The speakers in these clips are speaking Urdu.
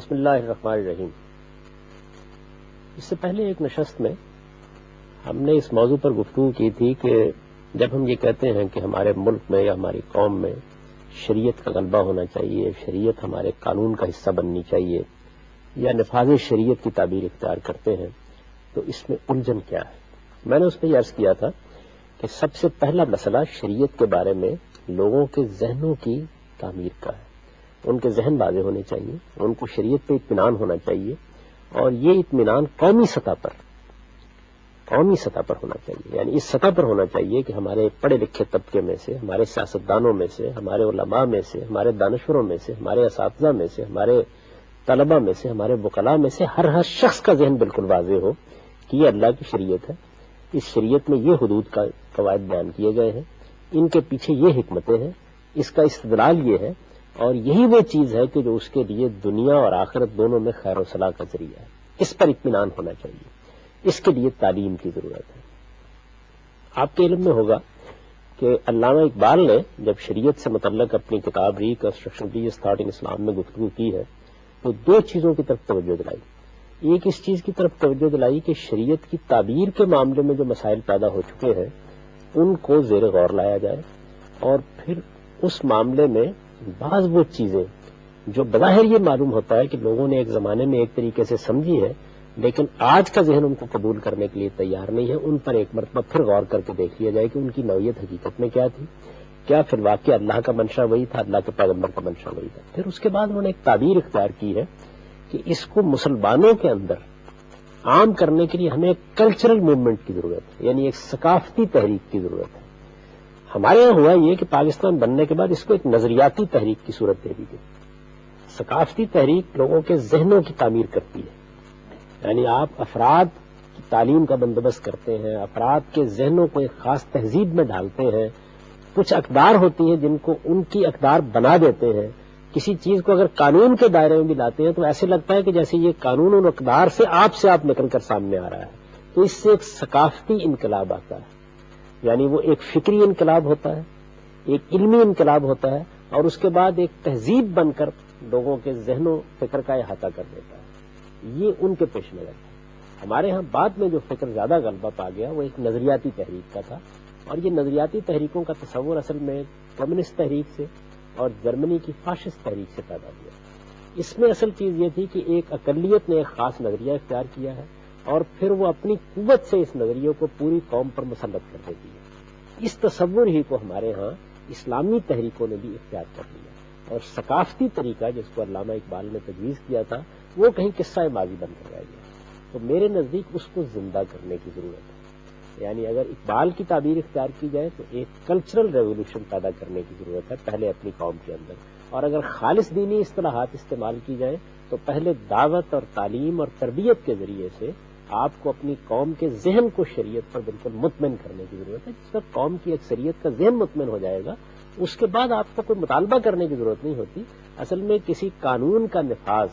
بسم اللہ الرحمن الرحیم. اس سے پہلے ایک نشست میں ہم نے اس موضوع پر گفتگو کی تھی کہ جب ہم یہ کہتے ہیں کہ ہمارے ملک میں یا ہماری قوم میں شریعت کا غلبہ ہونا چاہیے، شریعت ہمارے قانون کا حصہ بننی چاہیے، یا نفاذ شریعت کی تعبیر اختیار کرتے ہیں، تو اس میں الجھن کیا ہے؟ میں نے اس میں یہ عرض کیا تھا کہ سب سے پہلا مسئلہ شریعت کے بارے میں لوگوں کے ذہنوں کی تعمیر کا ہے. ان کے ذہن واضح ہونے چاہیے، ان کو شریعت پہ اطمینان ہونا چاہیے، اور یہ اطمینان قومی سطح پر ہونا چاہیے. یعنی اس سطح پر ہونا چاہیے کہ ہمارے پڑھے لکھے طبقے میں سے، ہمارے سیاستدانوں میں سے، ہمارے علماء میں سے، ہمارے دانشوروں میں سے، ہمارے اساتذہ میں سے، ہمارے طلباء میں سے، ہمارے وکلاء میں سے ہر شخص کا ذہن بالکل واضح ہو کہ یہ اللہ کی شریعت ہے. اس شریعت میں یہ حدود کا قواعد بیان کیے گئے ہیں، ان کے پیچھے یہ حکمتیں ہیں، اس کا استدلال یہ ہے، اور یہی وہ چیز ہے کہ جو اس کے لیے دنیا اور آخرت دونوں میں خیر و صلاح کا ذریعہ ہے. اس پر اطمینان ہونا چاہیے. اس کے لیے تعلیم کی ضرورت ہے. آپ کے علم میں ہوگا کہ علامہ اقبال نے جب شریعت سے متعلق اپنی کتاب ریکنسٹرکشن تھاٹ ان اسلام میں گفتگو کی ہے تو دو چیزوں کی طرف توجہ دلائی. ایک اس چیز کی طرف توجہ دلائی کہ شریعت کی تعبیر کے معاملے میں جو مسائل پیدا ہو چکے ہیں ان کو زیر غور لایا جائے، اور پھر اس معاملے میں بعض وہ چیزیں جو بظاہر یہ معلوم ہوتا ہے کہ لوگوں نے ایک زمانے میں ایک طریقے سے سمجھی ہے لیکن آج کا ذہن ان کو قبول کرنے کے لیے تیار نہیں ہے، ان پر ایک مرتبہ پھر غور کر کے دیکھ لیا جائے کہ ان کی نوعیت حقیقت میں کیا تھی، کیا فی الواقع اللہ کا منشا وہی تھا، اللہ کے پیغمبر کا منشا وہی تھا. پھر اس کے بعد انہوں نے ایک تعبیر اختیار کی ہے کہ اس کو مسلمانوں کے اندر عام کرنے کے لیے ہمیں ایک کلچرل موومنٹ کی ضرورت ہے، یعنی ایک ثقافتی تحریک کی ضرورت ہے. ہمارے یہاں ہوا یہ کہ پاکستان بننے کے بعد اس کو ایک نظریاتی تحریک کی صورت دے دی گئی. ثقافتی تحریک لوگوں کے ذہنوں کی تعمیر کرتی ہے، یعنی آپ افراد کی تعلیم کا بندوبست کرتے ہیں، افراد کے ذہنوں کو ایک خاص تہذیب میں ڈالتے ہیں. کچھ اقدار ہوتی ہیں جن کو ان کی اقدار بنا دیتے ہیں. کسی چیز کو اگر قانون کے دائرے میں بھی لاتے ہیں تو ایسے لگتا ہے کہ جیسے یہ قانون اور اقدار سے آپ نکل کر سامنے آ رہا ہے. تو اس سے ایک ثقافتی انقلاب آتا ہے، یعنی وہ ایک فکری انقلاب ہوتا ہے، ایک علمی انقلاب ہوتا ہے، اور اس کے بعد ایک تہذیب بن کر لوگوں کے ذہنوں فکر کا احاطہ کر دیتا ہے. یہ ان کے پیش نظر تھا. ہمارے ہاں بعد میں جو فکر زیادہ غلبہ پا گیا وہ ایک نظریاتی تحریک کا تھا، اور یہ نظریاتی تحریکوں کا تصور اصل میں کمیونسٹ تحریک سے اور جرمنی کی فاشسٹ تحریک سے پیدا ہوا. اس میں اصل چیز یہ تھی کہ ایک اقلیت نے ایک خاص نظریہ اختیار کیا ہے اور پھر وہ اپنی قوت سے اس نظریے کو پوری قوم پر مسلط کر دیتی ہے. اس تصور ہی کو ہمارے ہاں اسلامی تحریکوں نے بھی اختیار کر لیا، اور ثقافتی طریقہ جس کو علامہ اقبال نے تجویز کیا تھا وہ کہیں قصہ ماضی بن کر رہ گیا. تو میرے نزدیک اس کو زندہ کرنے کی ضرورت ہے. یعنی اگر اقبال کی تعبیر اختیار کی جائے تو ایک کلچرل ریولوشن پیدا کرنے کی ضرورت ہے پہلے اپنی قوم کے اندر، اور اگر خالص دینی اصطلاحات استعمال کی جائیں تو پہلے دعوت اور تعلیم اور تربیت کے ذریعے سے آپ کو اپنی قوم کے ذہن کو شریعت پر بالکل مطمئن کرنے کی ضرورت ہے. جس وقت قوم کی اکثریت کا ذہن مطمئن ہو جائے گا اس کے بعد آپ کو کوئی مطالبہ کرنے کی ضرورت نہیں ہوتی. اصل میں کسی قانون کا نفاذ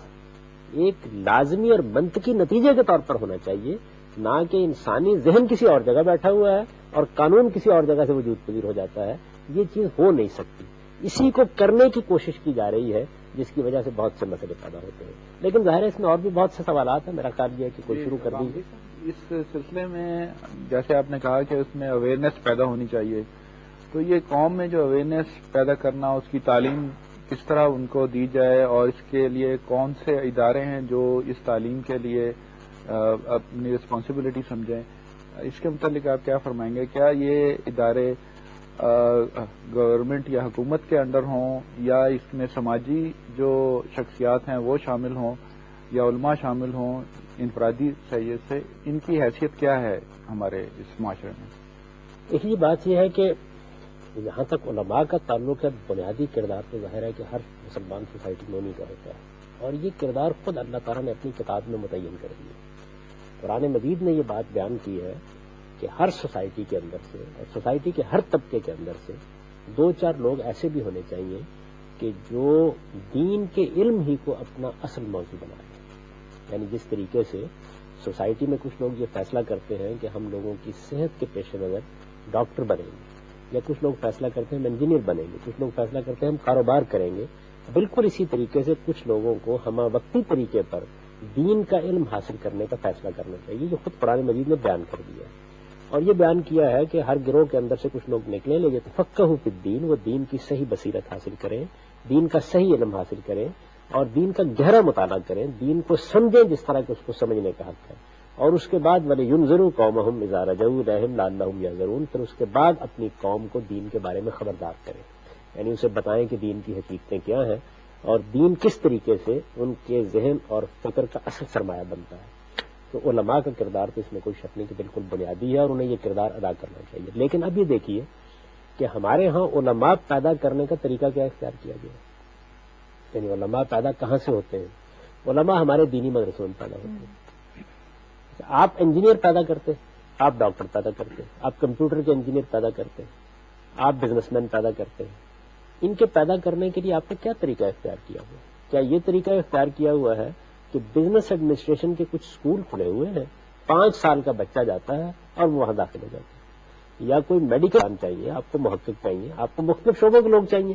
ایک لازمی اور منطقی نتیجے کے طور پر ہونا چاہیے، نہ کہ انسانی ذہن کسی اور جگہ بیٹھا ہوا ہے اور قانون کسی اور جگہ سے وجود پذیر ہو جاتا ہے. یہ چیز ہو نہیں سکتی. اسی کو کرنے کی کوشش کی جا رہی ہے جس کی وجہ سے بہت سے مسئلے پیدا ہوتے ہیں. لیکن ظاہر ہے اس میں اور بھی بہت سے سوالات ہیں. میرا خیال یہ ہے کہ کوئی شروع کر دیجیے. اس سلسلے میں جیسے آپ نے کہا کہ اس میں اویئرنیس پیدا ہونی چاہیے، تو یہ قوم میں جو اویئرنیس پیدا کرنا، اس کی تعلیم کس طرح ان کو دی جائے، اور اس کے لیے کون سے ادارے ہیں جو اس تعلیم کے لیے اپنی رسپانسبلٹی سمجھیں، اس کے متعلق آپ کیا فرمائیں گے؟ کیا یہ ادارے گورنمنٹ یا حکومت کے انڈر ہوں، یا اس میں سماجی جو شخصیات ہیں وہ شامل ہوں، یا علماء شامل ہوں انفرادی حیثیت سے؟ ان کی حیثیت کیا ہے ہمارے اس معاشرے میں؟ ایک بات یہ ہے کہ یہاں تک علماء کا تعلق ہے، بنیادی کردار تو ظاہر ہے کہ ہر مسلمان سوسائٹی میں انہیں کا ہوتا ہے، اور یہ کردار خود اللہ تعالیٰ نے اپنی کتاب میں متعین کر دیا. قرآن مجید نے یہ بات بیان کی ہے کہ ہر سوسائٹی کے اندر سے اور سوسائٹی کے ہر طبقے کے اندر سے 2-4 لوگ ایسے بھی ہونے چاہیے کہ جو دین کے علم ہی کو اپنا اصل موضوع بنائیں. یعنی جس طریقے سے سوسائٹی میں کچھ لوگ یہ فیصلہ کرتے ہیں کہ ہم لوگوں کی صحت کے پیش نظر ڈاکٹر بنیں گے، یا کچھ لوگ فیصلہ کرتے ہیں ہم انجینئر بنیں گے، کچھ لوگ فیصلہ کرتے ہیں ہم کاروبار کریں گے. بالکل اسی طریقے سے کچھ لوگوں کو ہمہ وقتی طریقے پر دین کا علم حاصل کرنے کا فیصلہ کرنا چاہیے، جو خود قرآن مجید نے بیان کر دیا ہے، اور یہ بیان کیا ہے کہ ہر گروہ کے اندر سے کچھ لوگ نکلیں لیکن تفقہوا فی الدین، وہ دین کی صحیح بصیرت حاصل کریں، دین کا صحیح علم حاصل کریں اور دین کا گہرا مطالعہ کریں، دین کو سمجھیں جس طرح کہ اس کو سمجھنے کا حق ہے، اور اس کے بعد وَلْيُنذِرُوا قَوْمَهُمْ إِذَا رَجَعُوا إِلَيْهِمْ لَعَلَّهُمْ يَحْذَرُونَ، پھر اس کے بعد اپنی قوم کو دین کے بارے میں خبردار کریں، یعنی اسے بتائیں کہ دین کی حقیقتیں کیا ہیں اور دین کس طریقے سے ان کے ذہن اور فکر کا اصل سرمایہ بنتا ہے۔ تو علماء کا کردار تو اس میں کوئی شک نہیں کہ بالکل بنیادی ہے اور انہیں یہ کردار ادا کرنا چاہیے۔ لیکن اب یہ دیکھیے کہ ہمارے ہاں علماء پیدا کرنے کا طریقہ کیا اختیار کیا گیا ہے، یعنی علماء پیدا کہاں سے ہوتے ہیں؟ علماء ہمارے دینی مدرسوں میں پیدا ہوتے ہیں۔ آپ انجینئر پیدا کرتے ہیں، آپ ڈاکٹر پیدا کرتے ہیں، آپ کمپیوٹر کے انجینئر پیدا کرتے ہیں، آپ بزنس مین پیدا کرتے ہیں، ان کے پیدا کرنے کے لیے آپ نے کیا طریقہ اختیار کیا ہوا؟ کیا یہ طریقہ اختیار کیا ہوا ہے کہ بزنس ایڈمنسٹریشن کے کچھ اسکول کھلے ہوئے ہیں، 5 سال کا بچہ جاتا ہے اور وہ وہاں داخل ہو جاتا ہے، یا کوئی میڈیکل چاہیے، آپ کو محقق چاہیے، آپ کو مختلف شعبوں کے لوگ چاہیے،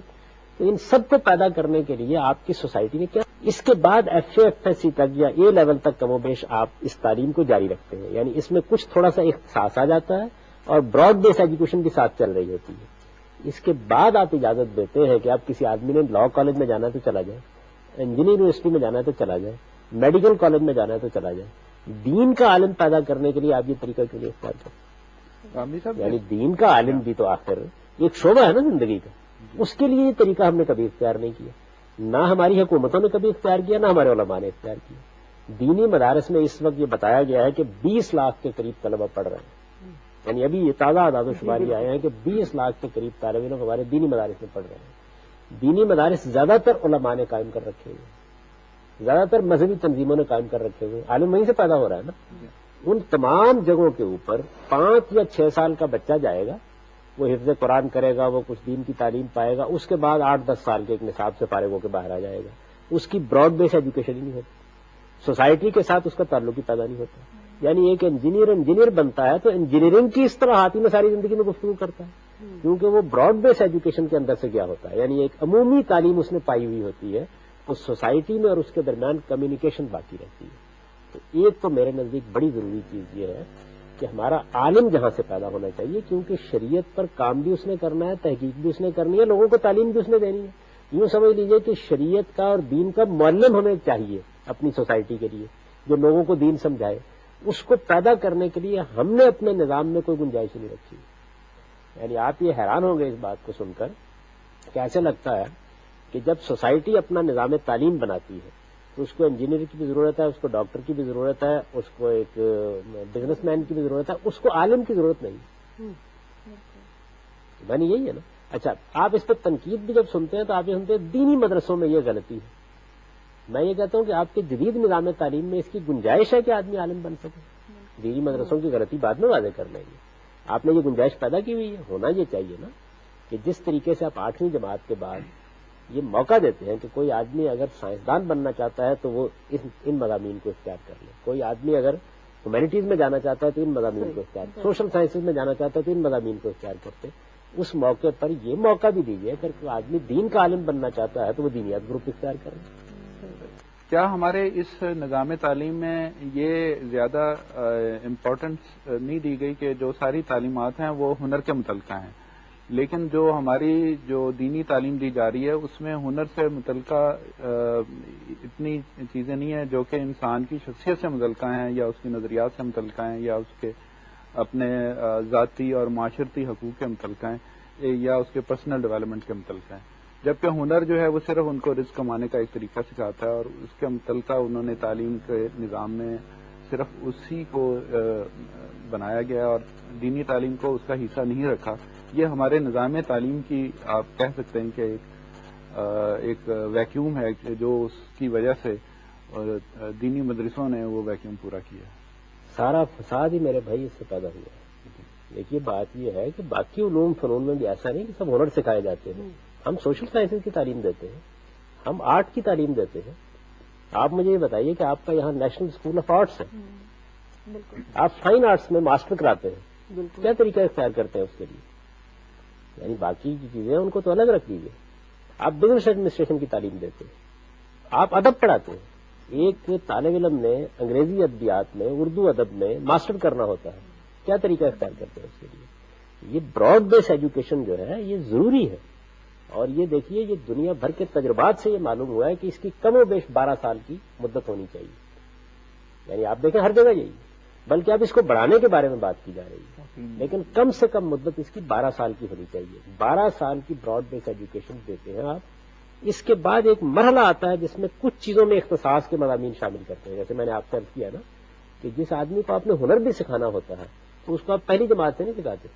تو ان سب کو پیدا کرنے کے لیے آپ کی سوسائٹی نے کیا، اس کے بعد F A F S C تک یا اے لیول تک کم و بیش آپ اس تعلیم کو جاری رکھتے ہیں، یعنی اس میں کچھ تھوڑا سا اختصاص آ جاتا ہے اور براڈ بیس ایجوکیشن کے ساتھ چل رہی ہوتی ہے۔ اس کے بعد آپ اجازت دیتے ہیں کہ آپ کسی آدمی نے لاء کالج میں جانا ہے تو چلا جائے، انجینئر یونیورسٹی میں جانا ہے تو چلا جائے، میڈیکل کالج میں جانا ہے تو چلا جائے۔ دین کا عالم پیدا کرنے کے لیے آپ یہ طریقہ کیوں نہیں اختیار کرتے؟ یعنی دین کا عالم بھی تو آخر ایک شعبہ ہے نا زندگی کا، اس کے لیے یہ طریقہ ہم نے کبھی اختیار نہیں کیا، نہ ہماری حکومتوں نے کبھی اختیار کیا، نہ ہمارے علماء نے اختیار کیا۔ دینی مدارس میں اس وقت یہ بتایا گیا ہے کہ 20 لاکھ کے قریب طلبہ پڑھ رہے ہیں، یعنی ابھی یہ تازہ اعداد و شماری آئے ہیں کہ 20 لاکھ کے قریب طالب علم ہمارے دینی مدارس میں پڑھ رہے ہیں۔ دینی مدارس زیادہ تر علماء نے قائم کر رکھے ہوئے، زیادہ تر مذہبی تنظیموں نے قائم کر رکھے ہوئے، عالم وہیں سے پیدا ہو رہا ہے نا۔ ان تمام جگہوں کے اوپر 5 یا 6 سال کا بچہ جائے گا، وہ حفظ قرآن کرے گا، وہ کچھ دین کی تعلیم پائے گا، اس کے بعد 8-10 سال کے ایک نصاب سے فارغ ہو کے باہر آ جائے گا، اس کی براڈ بیس ایجوکیشن ہی نہیں ہوتی، سوسائٹی کے ساتھ اس کا تعلق ہی پیدا نہیں ہوتا۔ یعنی ایک انجینئر بنتا ہے تو انجینئرنگ کی اس طرح ہاتھی میں ساری زندگی میں گفتگو کرتا ہے، کیونکہ وہ براڈ بیس ایجوکیشن کے اندر سے کیا ہوتا ہے، یعنی ایک عمومی تعلیم اس نے پائی ہوئی ہوتی ہے، تو سوسائٹی میں اور اس کے درمیان کمیونیکیشن باقی رہتی ہے۔ تو ایک تو میرے نزدیک بڑی ضروری چیز یہ ہے کہ ہمارا عالم جہاں سے پیدا ہونا چاہیے، کیونکہ شریعت پر کام بھی اس نے کرنا ہے، تحقیق بھی اس نے کرنی ہے، لوگوں کو تعلیم بھی اس نے دینی ہے۔ یوں سمجھ لیجئے کہ شریعت کا اور دین کا معلم ہمیں چاہیے اپنی سوسائٹی کے لیے، جو لوگوں کو دین سمجھائے۔ اس کو پیدا کرنے کے لیے ہم نے اپنے نظام میں کوئی گنجائش نہیں رکھی۔ یعنی آپ یہ حیران ہوں گے اس بات کو سن کر کہ ایسے لگتا ہے کہ جب سوسائٹی اپنا نظام تعلیم بناتی ہے تو اس کو انجینئر کی بھی ضرورت ہے، اس کو ڈاکٹر کی بھی ضرورت ہے، اس کو ایک بزنس مین کی بھی ضرورت ہے، اس کو عالم کی ضرورت نہیں۔ یعنی یہی ہے نا۔ اچھا، آپ اس پہ تنقید بھی جب سنتے ہیں تو آپ یہ سنتے ہیں دینی مدرسوں میں یہ غلطی ہے۔ میں یہ کہتا ہوں کہ آپ کے جدید نظام تعلیم میں اس کی گنجائش ہے کہ آدمی عالم بن سکے۔ دینی مدرسوں کی غلطی بعد میں واضح کر لیں گے، آپ نے یہ گنجائش پیدا کی ہوئی ہے، ہونا یہ چاہیے نا کہ جس طریقے سے آپ 8ویں جماعت کے بعد یہ موقع دیتے ہیں کہ کوئی آدمی اگر سائنسدان بننا چاہتا ہے تو وہ ان مضامین کو اختیار کر لے، کوئی آدمی اگر ہیومینٹیز میں جانا چاہتا ہے تو ان مضامین کو اختیار کرے، سوشل سائنسز میں جانا چاہتا ہے تو ان مضامین کو اختیار کرتے۔ اس موقع پر یہ موقع بھی دیجیے کہ کوئی آدمی دین کا عالم بننا چاہتا ہے تو وہ دینیات گروپ اختیار کرے۔ کیا ہمارے اس نظام تعلیم میں یہ زیادہ امپورٹنس نہیں دی گئی کہ جو ساری تعلیمات ہیں وہ ہنر کے متعلقہ ہیں، لیکن جو ہماری جو دینی تعلیم دی جا رہی ہے اس میں ہنر سے متعلقہ اتنی چیزیں نہیں ہیں جو کہ انسان کی شخصیت سے متعلقہ ہیں یا اس کی نظریات سے متعلقہ ہیں یا اس کے اپنے ذاتی اور معاشرتی حقوق کے متعلقہ ہیں یا اس کے پرسنل ڈیولپمنٹ کے متعلقہ ہیں، جبکہ ہنر جو ہے وہ صرف ان کو رزق کمانے کا ایک طریقہ سکھاتا ہے اور اس کے متعلقہ انہوں نے تعلیم کے نظام میں صرف اسی کو بنایا گیا اور دینی تعلیم کو اس کا حصہ نہیں رکھا۔ یہ ہمارے نظام تعلیم کی آپ کہہ سکتے ہیں کہ ایک ویکیوم ہے جو اس کی وجہ سے دینی مدرسوں نے وہ ویکیوم پورا کیا۔ سارا فساد ہی میرے بھائی اس سے پیدا ہوا ہے۔ دیکھیے بات یہ ہے کہ باقی علوم فنون میں بھی ایسا نہیں کہ سب ہنر سکھائے جاتے ہیں، ہم سوشل سائنسز کی تعلیم دیتے ہیں، ہم آرٹ کی تعلیم دیتے ہیں۔ آپ مجھے یہ بتائیے کہ آپ کا یہاں نیشنل اسکول آف آرٹس ہے، آپ فائن آرٹس میں ماسٹر کراتے ہیں، کیا طریقہ اختیار کرتے ہیں اس کے لیے؟ یعنی باقی کی چیزیں ان کو تو الگ رکھ دیجیے، آپ بزنس ایڈمنسٹریشن کی تعلیم دیتے ہیں, آپ ادب پڑھاتے ہیں. ایک طالب علم نے انگریزی ادبیات میں, اردو ادب میں ماسٹر کرنا ہوتا ہے, کیا طریقہ اختیار کرتے ہیں اس کے لیے؟ یہ براڈ بیس ایجوکیشن جو ہے یہ ضروری ہے. اور یہ دیکھیے, یہ دنیا بھر کے تجربات سے یہ معلوم ہوا ہے کہ اس کی کم و بیش 12 سال کی مدت ہونی چاہیے. یعنی آپ دیکھیں ہر جگہ یہی, بلکہ اب اس کو بڑھانے کے بارے میں بات کی جا رہی ہے, لیکن کم سے کم مدت اس کی 12 سال کی ہونی چاہیے. 12 سال کی براڈ بیس ایجوکیشن دیتے ہیں آپ. اس کے بعد ایک مرحلہ آتا ہے جس میں کچھ چیزوں میں اختصاص کے مضامین شامل کرتے ہیں. جیسے میں نے آپ سے عرض کیا نا کہ جس آدمی کو آپ نے ہنر بھی سکھانا ہوتا ہے تو اس کو آپ پہلی جماعت سے نہیں سکھاتے,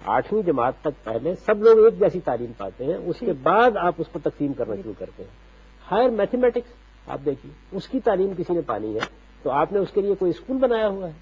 8ویں جماعت تک پہلے سب لوگ ایک جیسی تعلیم پاتے ہیں, اس کے بعد آپ اس کو تقسیم کرنا شروع کرتے ہیں. ہائر میتھمیٹکس آپ دیکھیے, اس کی تعلیم کسی نے پانی ہے تو آپ نے اس کے لیے کوئی اسکول بنایا ہوا ہے,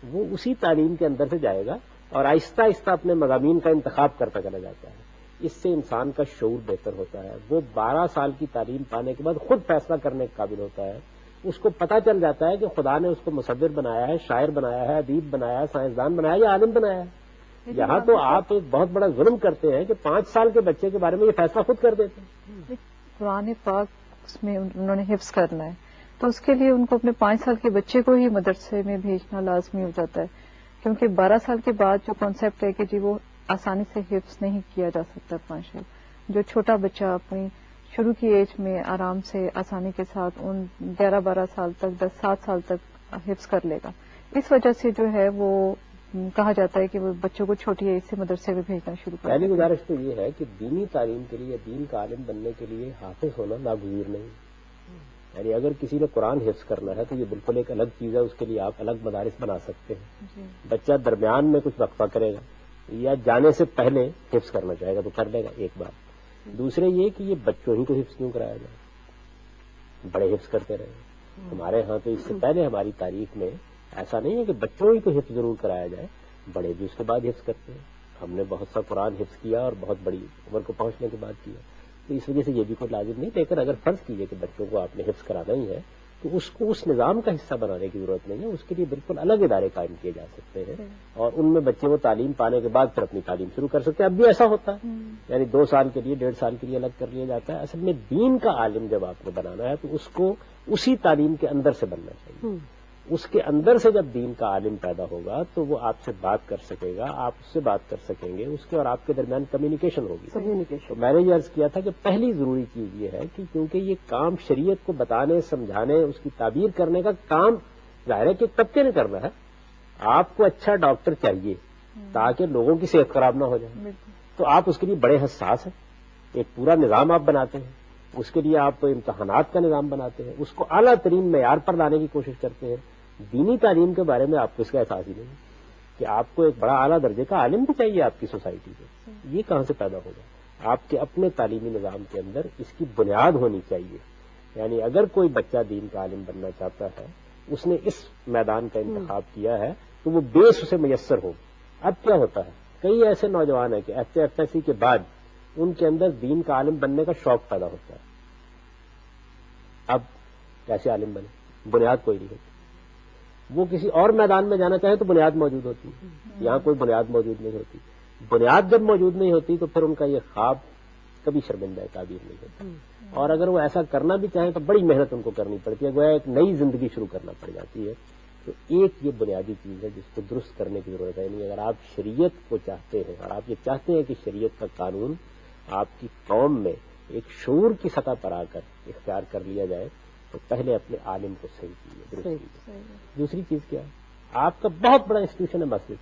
وہ اسی تعلیم کے اندر سے جائے گا اور آہستہ آہستہ اپنے مضامین کا انتخاب کرتا چلا جاتا ہے. اس سے انسان کا شعور بہتر ہوتا ہے. وہ 12 سال کی تعلیم پانے کے بعد خود فیصلہ کرنے کے قابل ہوتا ہے. اس کو پتہ چل جاتا ہے کہ خدا نے اس کو مصور بنایا ہے, شاعر بنایا ہے, ادیب بنایا ہے, سائنسدان بنایا ہے یا عالم بنایا ہے. یہاں تو آپ ایک بہت بڑا ظلم کرتے ہیں کہ 5 سال کے بچے کے بارے میں یہ فیصلہ خود کر دیتے ہیں. قرآن پاک اس میں انہوں نے حفظ کرنا ہے تو اس کے لیے ان کو اپنے 5 سال کے بچے کو ہی مدرسے میں بھیجنا لازمی ہو جاتا ہے, کیونکہ 12 سال کے بعد جو کانسیپٹ ہے کہ جی وہ آسانی سے حفظ نہیں کیا جا سکتا. ماشاء جو چھوٹا بچہ اپنی شروع کی ایج میں آرام سے آسانی کے ساتھ ان 11-12 سال تک 10-7 سال تک حفظ کر لے گا. اس وجہ سے جو ہے وہ کہا جاتا ہے کہ وہ بچوں کو چھوٹی ایج سے مدرسے میں بھیجنا شروع کر. پہلی گزارش تو یہ ہے کہ دینی تعلیم کے لیے, دین کا عالم بننے کے لیے حافظ ہونا ناگزیر نہیں. یعنی اگر کسی نے قرآن حفظ کرنا ہے تو یہ بالکل ایک الگ چیز ہے, اس کے لیے آپ الگ مدارس بنا سکتے ہیں. بچہ درمیان میں کچھ وقفہ کرے گا یا جانے سے پہلے حفظ کرنا چاہے گا تو کر لے گا, ایک بات. دوسرے یہ کہ یہ بچوں ہی کو حفظ کیوں کرایا جائے, بڑے حفظ کرتے رہے. ہمارے ہاں تو اس سے پہلے ہماری تاریخ میں ایسا نہیں ہے کہ بچوں ہی کو حفظ ضرور کرایا جائے, بڑے بھی اس کے بعد حفظ کرتے ہیں. ہم نے بہت سا قرآن حفظ کیا اور بہت بڑی عمر کو پہنچنے کے بعد کیا, تو اس وجہ سے یہ بھی کوئی لازم نہیں. لیکن اگر فرض کیجیے کہ بچوں کو آپ نے حفظ کرانا ہی ہے تو اس کو اس نظام کا حصہ بنانے کی ضرورت نہیں ہے. اس کے لیے بالکل الگ ادارے قائم کیے جا سکتے ہیں اور ان میں بچے وہ تعلیم پانے کے بعد پھر اپنی تعلیم شروع کر سکتے ہیں. اب بھی ایسا ہوتا ہے, یعنی 2 سال کے لیے 1.5 سال کے لیے الگ کر لیا جاتا ہے. اصل میں دین کا عالم جب آپ نے بنانا ہے تو اس کو اسی تعلیم کے اندر سے بننا چاہیے. اس کے اندر سے جب دین کا عالم پیدا ہوگا تو وہ آپ سے بات کر سکے گا, آپ اس سے بات کر سکیں گے, اس کے اور آپ کے درمیان کمیونیکیشن ہوگی. تو میں نے یہ عرض کیا تھا کہ پہلی ضروری چیز یہ ہے کہ کیونکہ یہ کام شریعت کو بتانے, سمجھانے, اس کی تعبیر کرنے کا کام ظاہر ہے کہ ایک طبقے نے کرنا ہے. آپ کو اچھا ڈاکٹر چاہیے تاکہ لوگوں کی صحت خراب نہ ہو جائے, تو آپ اس کے لیے بڑے حساس ہیں. ایک پورا نظام آپ بناتے ہیں, اس کے لیے آپ امتحانات کا نظام بناتے ہیں, اس کو اعلیٰ ترین معیار پر لانے کی کوشش کرتے ہیں. دینی تعلیم کے بارے میں آپ کو اس کا احساس ہی نہیں کہ آپ کو ایک بڑا اعلیٰ درجے کا عالم بھی چاہیے آپ کی سوسائٹی میں. یہ کہاں سے پیدا ہوگا؟ آپ کے اپنے تعلیمی نظام کے اندر اس کی بنیاد ہونی چاہیے. یعنی اگر کوئی بچہ دین کا عالم بننا چاہتا ہے, اس نے اس میدان کا انتخاب کیا ہے تو وہ بیس اسے میسر ہو. اب کیا ہوتا ہے, کئی ایسے نوجوان ہیں کہ ایف ایس سی کے بعد ان کے اندر دین کا عالم بننے کا شوق پیدا ہوتا ہے. اب کیسے عالم بنے, بنیاد کوئی نہیں ہوتی. وہ کسی اور میدان میں جانا چاہے تو بنیاد موجود ہوتی ہے, یہاں کوئی بنیاد موجود نہیں ہوتی. بنیاد جب موجود نہیں ہوتی تو پھر ان کا یہ خواب کبھی شرمندہ تعبیر نہیں ہوتا. اور اگر وہ ایسا کرنا بھی چاہیں تو بڑی محنت ان کو کرنی پڑتی ہے, گویا ایک نئی زندگی شروع کرنا پڑ جاتی ہے. تو ایک یہ بنیادی چیز ہے جس کو درست کرنے کی ضرورت ہے. نہیں, اگر آپ شریعت کو چاہتے ہیں اور آپ یہ چاہتے ہیں کہ شریعت کا قانون آپ کی قوم میں ایک شعور کی سطح پر آ کر اختیار کر لیا جائے تو پہلے اپنے عالم کو صحیح کیجیے, درست کیجیے. دوسری چیز کیا ہے, آپ کا بہت بڑا انسٹیٹیوشن ہے مسجد.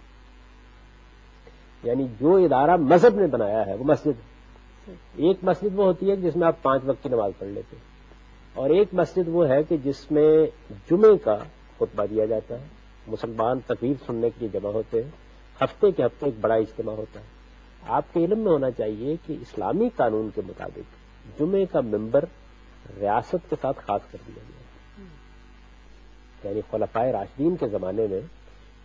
یعنی جو ادارہ مذہب نے بنایا ہے وہ مسجد. ایک مسجد وہ ہوتی ہے جس میں آپ 5 وقت کی نماز پڑھ لیتے ہیں, اور ایک مسجد وہ ہے کہ جس میں جمعے کا خطبہ دیا جاتا ہے, مسلمان تقریر سننے کے لیے جمع ہوتے ہیں, ہفتے کے ہفتے ایک بڑا اجتماع ہوتا ہے. آپ کے علم میں ہونا چاہیے کہ اسلامی قانون کے مطابق جمعے کا ممبر ریاست کے ساتھ خاص کر دیا گیا. یعنی خلفائے راشدین کے زمانے میں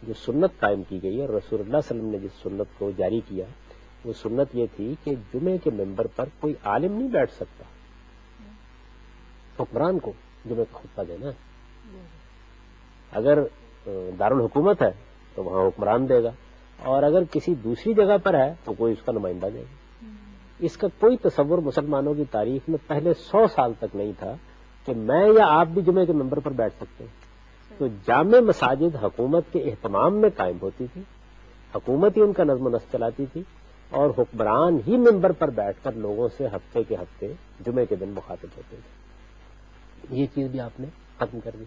جو سنت قائم کی گئی ہے, رسول اللہ صلی اللہ علیہ وسلم نے جس سنت کو جاری کیا, وہ سنت یہ تھی کہ جمعے کے ممبر پر کوئی عالم نہیں بیٹھ سکتا, حکمران کو جمعے کا خطبہ دینا ہے. اگر دارالحکومت ہے تو وہاں حکمران دے گا, اور اگر کسی دوسری جگہ پر ہے تو کوئی اس کا نمائندہ دے گا. اس کا کوئی تصور مسلمانوں کی تاریخ میں پہلے 100 سال تک نہیں تھا کہ میں یا آپ بھی جمعے کے ممبر پر بیٹھ سکتے ہیں. تو جامع مساجد حکومت کے اہتمام میں قائم ہوتی تھی، حکومت ہی ان کا نظم و نسق چلاتی تھی، اور حکمران ہی ممبر پر بیٹھ کر لوگوں سے ہفتے کے ہفتے جمعے کے دن مخاطب ہوتے تھے. یہ چیز بھی آپ نے ختم کر دی.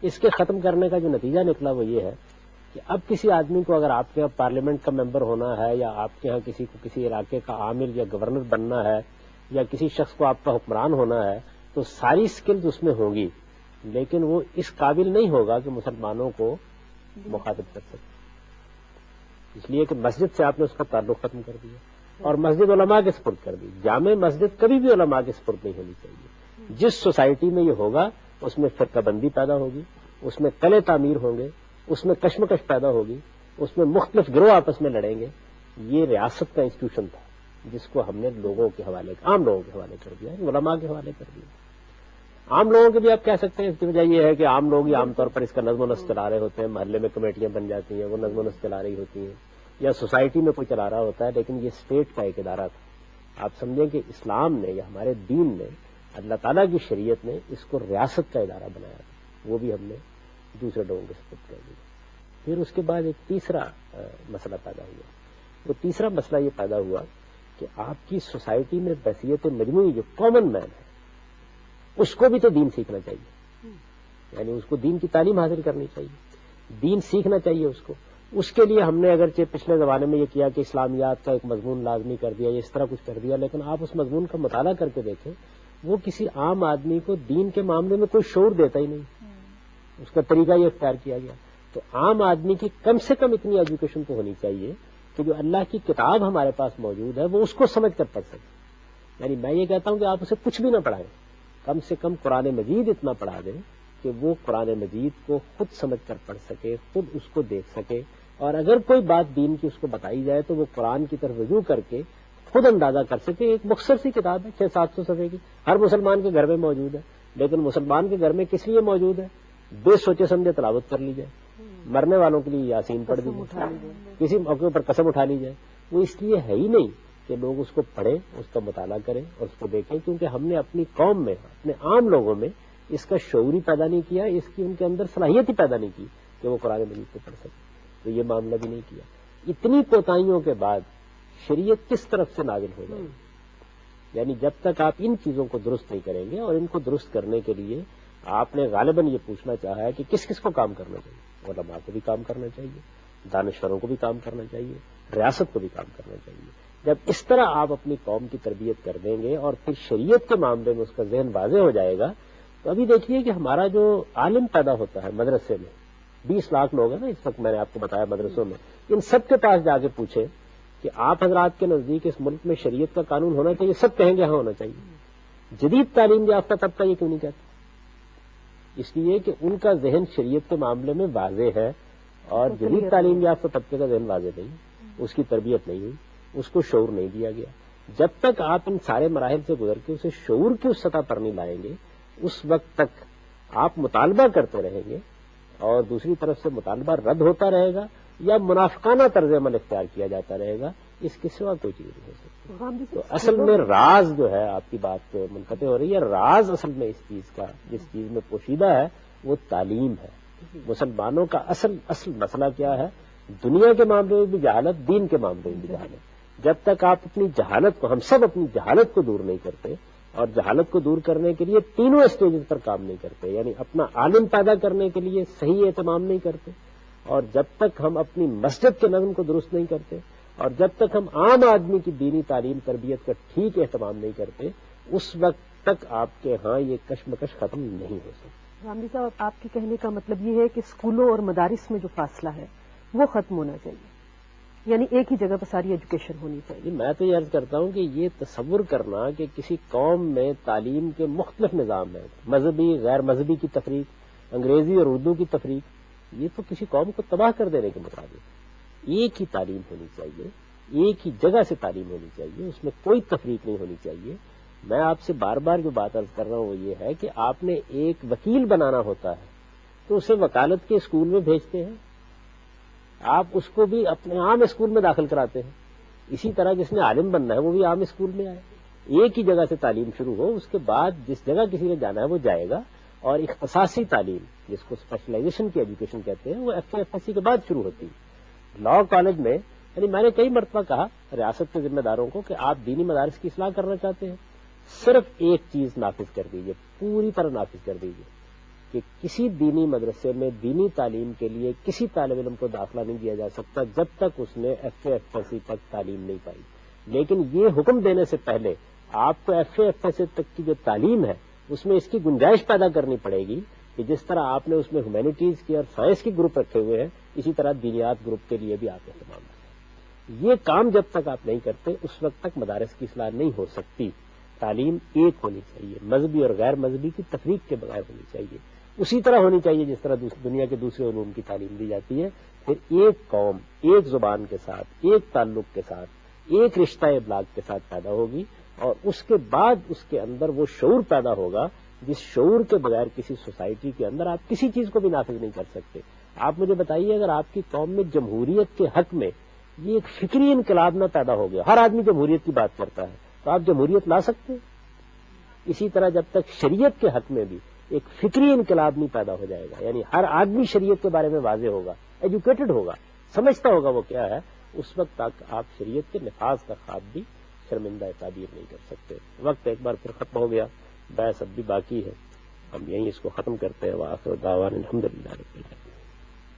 اس کے ختم کرنے کا جو نتیجہ نکلا وہ یہ ہے کہ اب کسی آدمی کو اگر آپ کے یہاں پارلیمنٹ کا ممبر ہونا ہے، یا آپ کے ہاں کسی کو کسی علاقے کا عامل یا گورنر بننا ہے، یا کسی شخص کو آپ کا حکمران ہونا ہے، تو ساری سکلز اس میں ہوں گی، لیکن وہ اس قابل نہیں ہوگا کہ مسلمانوں کو مخاطب کر سکے. اس لیے کہ مسجد سے آپ نے اس کا تعلق ختم کر دیا اور مسجد علماء کے سپرد کر دی. جامع مسجد کبھی بھی علماء کے سپرد نہیں ہونی چاہیے. جس سوسائٹی میں یہ ہوگا اس میں فرقہ بندی پیدا ہوگی، اس میں قلعے تعمیر ہوں گے، اس میں کشمکش پیدا ہوگی، اس میں مختلف گروہ آپس میں لڑیں گے. یہ ریاست کا انسٹیٹیوشن تھا جس کو ہم نے لوگوں کے حوالے، عام لوگوں کے حوالے کر دیا، علماء کے حوالے کر دیا. عام لوگوں کے بھی آپ کہہ سکتے ہیں. اس کی وجہ یہ ہے کہ عام لوگ ہی عام طور پر اس کا نظم و نسق چلا رہے ہوتے ہیں. محلے میں کمیٹیاں بن جاتی ہیں، وہ نظم و نسق چلا رہی ہوتی ہیں، یا سوسائٹی میں کوئی چلا رہا ہوتا ہے. لیکن یہ اسٹیٹ کا ایک ادارہ تھا. آپ سمجھیں کہ اسلام نے یا ہمارے دین نے، اللہ تعالیٰ کی شریعت نے اس کو ریاست کا ادارہ بنایا تھا. وہ بھی ہم نے دوسرے لوگوں کے سپرد کر دیا. پھر اس کے بعد ایک تیسرا مسئلہ پیدا ہوا. وہ تیسرا مسئلہ یہ پیدا ہوا کہ آپ کی سوسائٹی میں بحثیت مجموعی جو کامن مین ہے اس کو بھی تو دین سیکھنا چاہیے. یعنی اس کو دین کی تعلیم حاصل کرنی چاہیے، دین سیکھنا چاہیے اس کو. اس کے لیے ہم نے اگرچہ پچھلے زمانے میں یہ کیا کہ اسلامیات کا ایک مضمون لازمی کر دیا، یہ اس طرح کچھ کر دیا، لیکن آپ اس مضمون کا مطالعہ کر کے دیکھیں، وہ کسی عام آدمی کو دین کے معاملے میں کوئی شعور دیتا ہی نہیں. اس کا طریقہ یہ اختیار کیا گیا. تو عام آدمی کی کم سے کم اتنی ایجوکیشن تو ہونی چاہیے کہ جو اللہ کی کتاب ہمارے پاس موجود ہے وہ اس کو سمجھ کر پڑھ سکے. یعنی میں یہ کہتا ہوں کہ آپ اسے کچھ بھی نہ پڑھائیں، کم سے کم قرآن مجید اتنا پڑھا دیں کہ وہ قرآن مجید کو خود سمجھ کر پڑھ سکے، خود اس کو دیکھ سکے، اور اگر کوئی بات دین کی اس کو بتائی جائے تو وہ قرآن کی طرف رجوع کر کے خود اندازہ کر سکے. ایک مختصر سی کتاب ہے 600-700 صفحے کی، ہر مسلمان کے گھر میں موجود ہے. لیکن مسلمان کے گھر میں کس لیے موجود ہے؟ بے سوچے سمجھے تلاوت کر لی جائے، مرنے والوں کے لیے یاسین پڑھ دی جائے، کسی موقع پر قسم اٹھا لی جائے. وہ اس لیے ہے ہی نہیں کہ لوگ اس کو پڑھیں، اس کا مطالعہ کریں اور اس کو دیکھیں، کیونکہ ہم نے اپنی قوم میں، اپنے عام لوگوں میں اس کا شعوری پیدا نہیں کیا، اس کی ان کے اندر صلاحیت ہی پیدا نہیں کی کہ وہ قرآن مجید کو پڑھ سکے. تو یہ معاملہ بھی نہیں کیا. اتنی کوتاہیوں کے بعد شریعت کس طرف سے نازل ہو جائے گی؟ یعنی جب تک آپ ان چیزوں کو درست نہیں کریں گے، اور ان کو درست کرنے کے لیے آپ نے غالباً یہ پوچھنا چاہا ہے کہ کس کس کو کام کرنا چاہیے. علماء کو بھی کام کرنا چاہیے، دانشوروں کو بھی کام کرنا چاہیے، ریاست کو بھی کام کرنا چاہیے. جب اس طرح آپ اپنی قوم کی تربیت کر دیں گے اور پھر شریعت کے معاملے میں اس کا ذہن واضح ہو جائے گا، تو ابھی دیکھیے کہ ہمارا جو عالم پیدا ہوتا ہے مدرسے میں، 20 لاکھ لوگ ہیں نا اس وقت، میں نے آپ کو بتایا مدرسوں میں، ان سب کے پاس جا کے پوچھے کہ آپ حضرات کے نزدیک اس ملک میں شریعت کا قانون ہونا چاہیے، سب کہیں گے ہاں ہونا چاہیے. جدید تعلیم یافتہ طبقہ یہ کیوں نہیں کہتا؟ اس لیے کہ ان کا ذہن شریعت کے معاملے میں واضح ہے، اور جدید تعلیم یافتہ طبقے کا ذہن واضح نہیں، اس کی تربیت نہیں ہوئی، اس کو شعور نہیں دیا گیا. جب تک آپ ان سارے مراحل سے گزر کے اسے شعور کی اس سطح پر نہیں لائیں گے، اس وقت تک آپ مطالبہ کرتے رہیں گے، اور دوسری طرف سے مطالبہ رد ہوتا رہے گا یا منافقانہ طرز عمل اختیار کیا جاتا رہے گا. اس کے سوا کوئی چیز نہیں ہو سکتی. تو اصل میں راز جو ہے، آپ کی بات منقطع ہو رہی ہے، راز اصل میں اس چیز کا، جس چیز میں پوشیدہ ہے وہ تعلیم ہے. مسلمانوں کا اصل مسئلہ کیا ہے؟ دنیا کے معاملے میں بھی جہالت، دین کے معاملے میں بھی جہالت. جب تک آپ اپنی جہالت کو، ہم سب اپنی جہالت کو دور نہیں کرتے، اور جہالت کو دور کرنے کے لیے تینوں اسٹیجز پر کام نہیں کرتے، یعنی اپنا عالم پیدا کرنے کے لیے صحیح اہتمام نہیں کرتے، اور جب تک ہم اپنی مسجد کے نظم کو درست نہیں کرتے، اور جب تک ہم عام آدمی کی دینی تعلیم تربیت کا ٹھیک اہتمام نہیں کرتے، اس وقت تک آپ کے ہاں یہ کشمکش ختم نہیں ہو سکتی. غامدی صاحب، آپ کے کہنے کا مطلب یہ ہے کہ اسکولوں اور مدارس میں جو فاصلہ ہے وہ ختم ہونا چاہیے، یعنی ایک ہی جگہ پر ساری ایجوکیشن ہونی چاہیے. میں تو یہ عرض کرتا ہوں کہ یہ تصور کرنا کہ کسی قوم میں تعلیم کے مختلف نظام ہیں، مذہبی غیر مذہبی کی تفریق، انگریزی اور اردو کی تفریق، یہ تو کسی قوم کو تباہ کر دینے کے مطابق. ایک ہی تعلیم ہونی چاہیے، ایک ہی جگہ سے تعلیم ہونی چاہیے، اس میں کوئی تفریق نہیں ہونی چاہیے. میں آپ سے بار بار جو بات عرض کر رہا ہوں وہ یہ ہے کہ آپ نے ایک وکیل بنانا ہوتا ہے تو اسے وکالت کے اسکول میں بھیجتے ہیں، آپ اس کو بھی اپنے عام اسکول میں داخل کراتے ہیں. اسی طرح جس نے عالم بننا ہے وہ بھی عام اسکول میں آئے، ایک ہی جگہ سے تعلیم شروع ہو، اس کے بعد جس جگہ کسی نے جانا ہے وہ جائے گا، اور اختصاصی تعلیم جس کو اسپیشلائزیشن کی ایجوکیشن کہتے ہیں وہ ایف ایس سی کے بعد شروع ہوتی ہے۔ لاء کالج میں یعنی میں نے کئی مرتبہ کہا ریاست کے ذمہ داروں کو کہ آپ دینی مدارس کی اصلاح کرنا چاہتے ہیں، صرف ایک چیز نافذ کر دیجئے، پوری طرح نافذ کر دیجئے کہ کسی دینی مدرسے میں دینی تعلیم کے لیے کسی طالب علم کو داخلہ نہیں دیا جا سکتا جب تک اس نے ایف ایس سی تک تعلیم نہیں پائی۔ لیکن یہ حکم دینے سے پہلے آپ کو ایف ایس سی تک کی جو تعلیم ہے اس میں اس کی گنجائش پیدا کرنی پڑے گی کہ جس طرح آپ نے اس میں ہیومینٹیز کی اور سائنس کی گروپ رکھے ہوئے ہیں، اسی طرح دینیات گروپ کے لیے بھی آپ اہتمام رکھیں۔ یہ کام جب تک آپ نہیں کرتے اس وقت تک مدارس کی اصلاح نہیں ہو سکتی۔ تعلیم ایک ہونی چاہیے، مذہبی اور غیر مذہبی کی تفریق کے بغیر ہونی چاہیے، اسی طرح ہونی چاہیے جس طرح دنیا کے دوسرے علوم کی تعلیم دی جاتی ہے۔ پھر ایک قوم ایک زبان کے ساتھ، ایک تعلق کے ساتھ، ایک رشتہ ابلاغ کے ساتھ پیدا ہوگی، اور اس کے بعد اس کے اندر وہ شعور پیدا ہوگا جس شعور کے بغیر کسی سوسائٹی کے اندر آپ کسی چیز کو بھی نافذ نہیں کر سکتے۔ آپ مجھے بتائیے اگر آپ کی قوم میں جمہوریت کے حق میں یہ ایک فکری انقلاب نہ پیدا ہو گیا، ہر آدمی جمہوریت کی بات کرتا ہے، تو آپ جمہوریت لا سکتے؟ اسی طرح جب تک شریعت کے حق میں بھی ایک فکری انقلاب نہیں پیدا ہو جائے گا، یعنی ہر آدمی شریعت کے بارے میں واضح ہوگا، ایجوکیٹڈ ہوگا، سمجھتا ہوگا وہ کیا ہے، اس وقت تک آپ شریعت کے نفاذ کا خواب بھی شرمندہ تعبیر نہیں کر سکتے۔ وقت ایک بار پھر ختم ہو گیا، بحث اب بھی باقی ہے، ہم یہیں اس کو ختم کرتے ہیں۔ وآخر دعوانا الحمدللہ رب العالمین۔